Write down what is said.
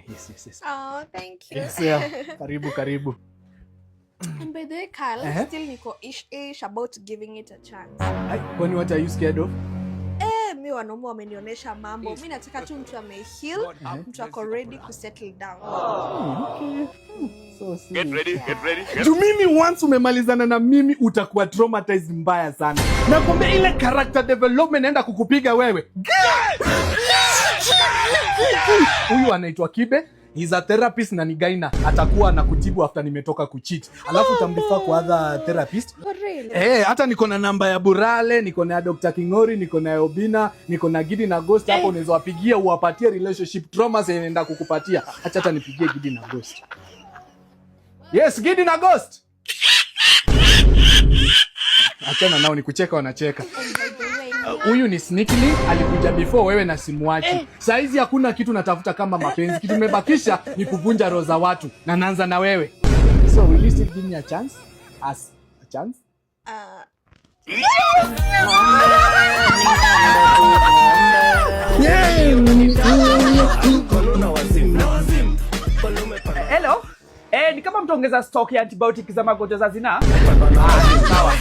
Yes. Oh, thank you. Yes, yeah. Karibu. And by the way, Carl, still niko ish about giving it a chance. Kwani what are you scared of? Mi wanaume wamenionyesha mambo. Mi nataka tu mtu ameheal, mtu ako ready to settle down. Okay. So Get ready. To mimi once umemalizana na mimi utakuwa traumatized mbaya sana. Nakwambia ile character development naenda kukupiga wewe. Huyu anaitwa Kibe. He's a therapist na ni gaina. Atakuwa anakutibu after nimetoka kucheat. Alafu utamrefer kwa other therapist. Oh, really? Hata niko na namba ya Burale, niko na Dr. Kingori, niko na Obina, niko na Gidi na Ghost. Hapo unaweza wapigia uwapatie relationship traumas inaenda kukupatia. Hata nipigie Gidi na Ghost. Yes, Gidi na Ghost. Achana nao ni kucheka wanacheka. Huyu ni Sneaky Link, alikuja before wewe na simu yake. Saizi hakuna kitu natafuta kama mapenzi. Kitu nimebakisha ni kuvunja roho za watu na naanza na wewe. So will you still give me a chance? As a chance? Hello? Ni kama mtaongeza stock ya antibiotic za magonjwa za zinaa? Sawa.